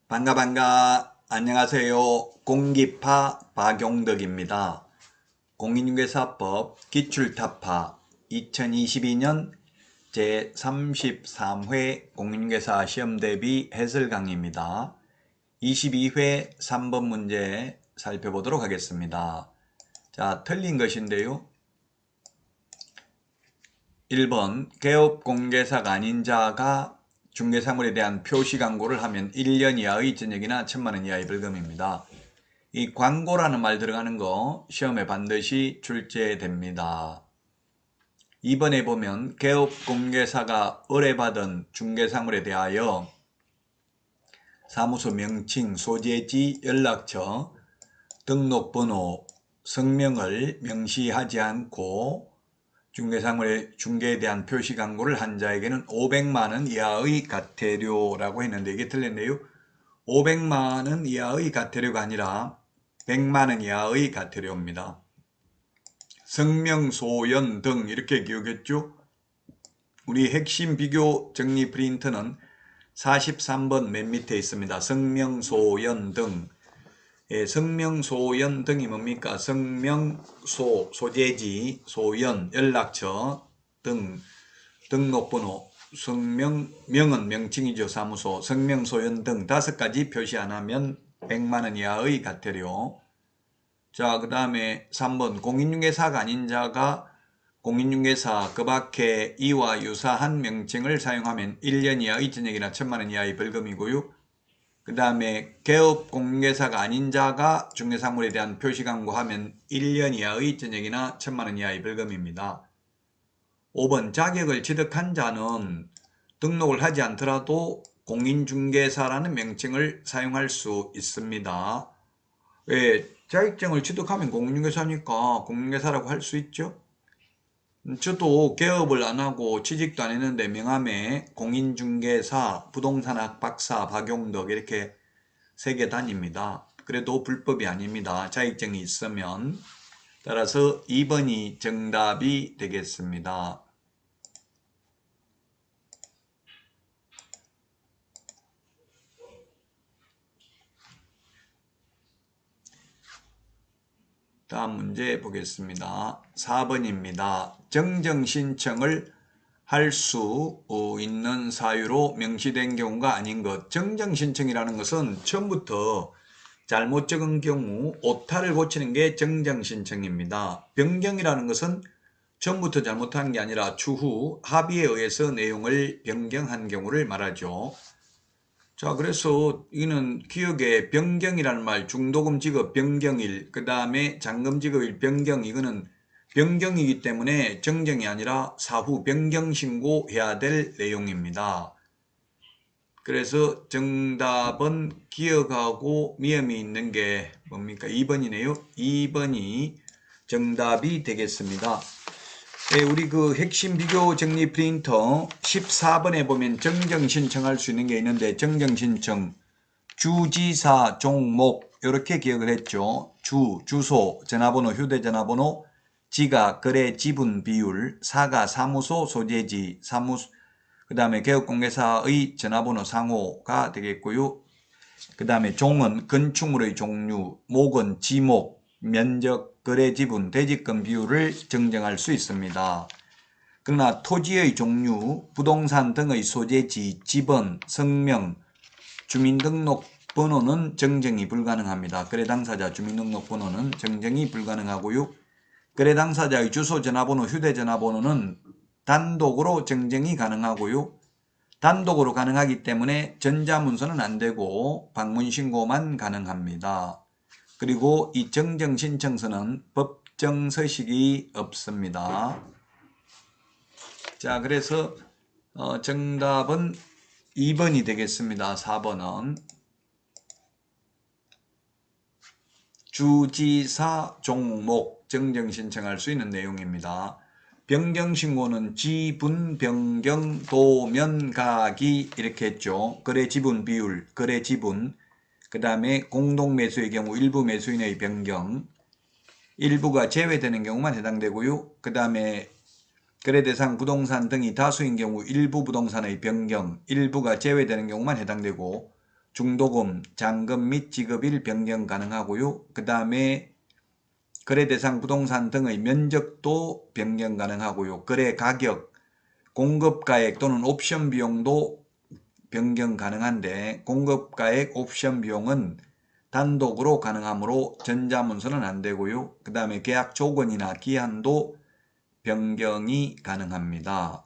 반가. 안녕하세요. 공기파 박용덕입니다. 공인중개사법 기출타파 2022년 제33회 공인중개사 시험대비 해설 강의입니다. 22회 3번 문제 살펴보도록 하겠습니다. 자, 틀린 것인데요. 1번 개업공개사가 아닌 자가 중개사물에 대한 표시 광고를 하면 1년 이하의 징역이나 1,000만 원 이하의 벌금입니다. 이 광고라는 말 들어가는 거 시험에 반드시 출제됩니다. 2번에 보면 개업공개사가 의뢰받은 중개사물에 대하여 사무소 명칭, 소재지, 연락처, 등록번호, 성명을 명시하지 않고 중개에 대한 표시 광고를 한 자에게는 500만 원 이하의 과태료라고 했는데 이게 틀렸네요. 500만 원 이하의 과태료가 아니라 100만 원 이하의 과태료입니다. 성명, 소연 등 이렇게 기억했죠. 우리 핵심 비교 정리 프린트는 43번 맨 밑에 있습니다. 성명, 소연 등. 성명, 소연 등이 뭡니까? 성명, 소재지, 소연, 연락처 등, 등록번호, 명은 명칭이죠. 사무소, 성명, 소연 등 5가지 표시 안 하면 100만 원 이하의 과태료. 자, 그 다음에 3번 공인중개사가 아닌 자가 공인중개사 그 밖에 이와 유사한 명칭을 사용하면 1년 이하의 징역이나 1,000만 원 이하의 벌금이고요. 그 다음에 개업공개사가 아닌 자가 중개사물에 대한 표시 광고하면 1년 이하의 징역이나 1,000만 원 이하의 벌금입니다. 5번 자격을 취득한 자는 등록을 하지 않더라도 공인중개사라는 명칭을 사용할 수 있습니다. 왜? 자격증을 취득하면 공인중개사니까 공인중개사라고 할 수 있죠. 저도 개업을 안 하고 취직도 안 했는데 명함에 공인중개사, 부동산학 박사 박용덕 이렇게 3개 다닙니다. 그래도 불법이 아닙니다. 자격증이 있으면. 따라서 2번이 정답이 되겠습니다. 다음 문제 보겠습니다. 4번입니다. 정정신청을 할 수 있는 사유로 명시된 경우가 아닌 것. 정정신청이라는 것은 처음부터 잘못 적은 경우 오타를 고치는 게 정정신청입니다. 변경이라는 것은 처음부터 잘못한 게 아니라 추후 합의에 의해서 내용을 변경한 경우를 말하죠. 자, 그래서 이는 기억에 변경이라는 말, 중도금 지급 변경일, 그 다음에 잔금 지급일 변경, 이거는 변경이기 때문에 정정이 아니라 사후 변경 신고해야 될 내용입니다. 그래서 정답은 기억하고 미음이 있는 게 뭡니까? 2번이네요. 2번이 정답이 되겠습니다. 네, 우리 그 핵심 비교 정리 프린터 14번에 보면 정정 신청할 수 있는 게 있는데 정정 신청 주지사 종목 이렇게 기억을 했죠. 주소, 전화번호, 휴대전화번호, 지가, 거래, 지분, 비율, 사가, 사무소, 소재지, 그 다음에 개업공개사의 전화번호 상호가 되겠고요. 그 다음에 종은 건축물의 종류, 목은 지목, 면적, 거래 지분, 대지권 비율을 정정할 수 있습니다. 그러나 토지의 종류, 부동산 등의 소재지, 지번, 성명, 주민등록번호는 정정이 불가능합니다. 거래 당사자 주민등록번호는 정정이 불가능하고요. 거래 당사자의 주소, 전화번호, 휴대전화번호는 단독으로 정정이 가능하고요. 단독으로 가능하기 때문에 전자문서는 안되고 방문신고만 가능합니다. 그리고 이 정정신청서는 법정서식이 없습니다. 자, 그래서 정답은 2번이 되겠습니다. 4번은 주지사 종목 정정신청할 수 있는 내용입니다. 변경신고는 지분, 변경, 도면, 가기 이렇게 했죠. 거래 지분 비율, 거래 지분, 그 다음에 공동매수의 경우 일부 매수인의 변경, 일부가 제외되는 경우만 해당되고요. 그 다음에 거래대상 부동산 등이 다수인 경우 일부 부동산의 변경, 일부가 제외되는 경우만 해당되고 중도금, 잔금 및 지급일 변경 가능하고요. 그 다음에 거래 대상 부동산 등의 면적도 변경 가능하고요. 거래 가격, 공급가액 또는 옵션 비용도 변경 가능한데 공급가액, 옵션 비용은 단독으로 가능하므로 전자문서는 안 되고요. 그 다음에 계약 조건이나 기한도 변경이 가능합니다.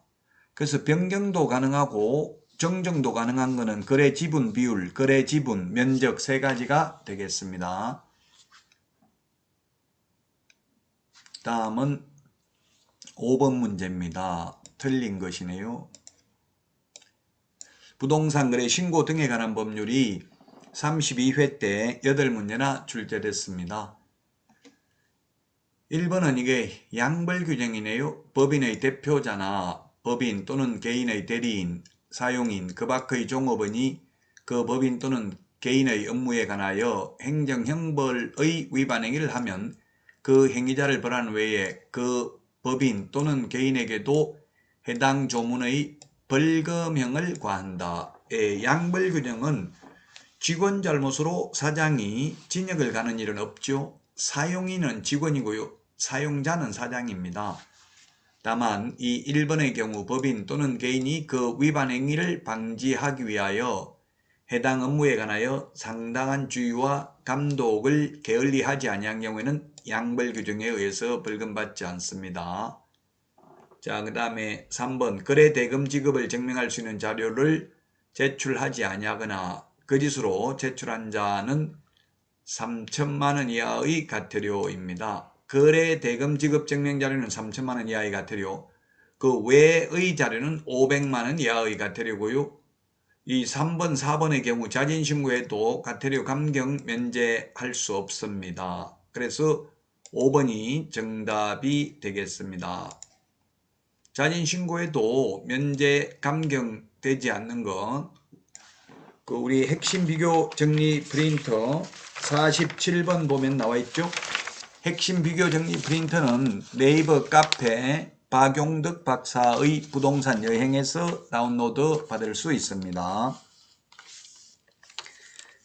그래서 변경도 가능하고 정정도 가능한 것은 거래 지분 비율, 거래 지분, 면적 세 가지가 되겠습니다. 다음은 5번 문제입니다. 틀린 것이네요. 부동산 거래 신고 등에 관한 법률이 32회 때 8문제나 출제됐습니다. 1번은 이게 양벌 규정이네요. 법인의 대표자나 법인 또는 개인의 대리인, 사용인, 그 밖의 종업원이 그 법인 또는 개인의 업무에 관하여 행정형벌의 위반 행위를 하면 그 행위자를 벌하는 외에 그 법인 또는 개인에게도 해당 조문의 벌금형을 과한다. 양벌 규정은 직원 잘못으로 사장이 징역을 가는 일은 없죠. 사용인은 직원이고요. 사용자는 사장입니다. 다만 이 1번의 경우 법인 또는 개인이 그 위반 행위를 방지하기 위하여 해당 업무에 관하여 상당한 주의와 감독을 게을리하지 아니한 경우에는 양벌 규정에 의해서 벌금받지 않습니다. 자, 그 다음에 3번 거래 대금 지급을 증명할 수 있는 자료를 제출하지 아니하거나 거짓으로 제출한 자는 3천만 원 이하의 과태료입니다. 거래 대금 지급 증명 자료는 3천만 원 이하의 과태료, 그 외의 자료는 500만 원 이하의 과태료고요. 이 3번, 4번의 경우 자진신고에도 과태료 감경 면제할 수 없습니다. 그래서 5번이 정답이 되겠습니다. 자진신고에도 면제 감경되지 않는 것, 그 우리 핵심 비교 정리 프린터 47번 보면 나와 있죠. 핵심 비교 정리 프린터는 네이버 카페 박용덕 박사의 부동산 여행에서 다운로드 받을 수 있습니다.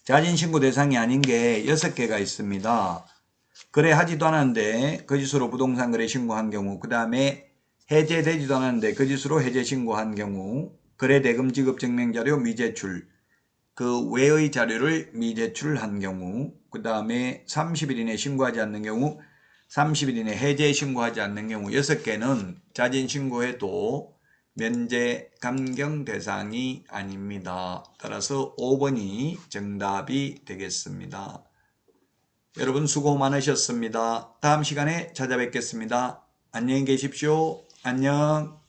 자진신고 대상이 아닌 게 6개가 있습니다. 거래하지도 않았는데 거짓으로 부동산 거래 신고한 경우, 그 다음에 해제되지도 않았는데 거짓으로 해제 신고한 경우, 거래 대금 지급 증명 자료 미제출, 그 외의 자료를 미제출한 경우, 그 다음에 30일 이내 신고하지 않는 경우, 30일 이내 해제 신고하지 않는 경우 6개는 자진신고해도 면제 감경 대상이 아닙니다. 따라서 5번이 정답이 되겠습니다. 여러분 수고 많으셨습니다. 다음 시간에 찾아뵙겠습니다. 안녕히 계십시오. 안녕.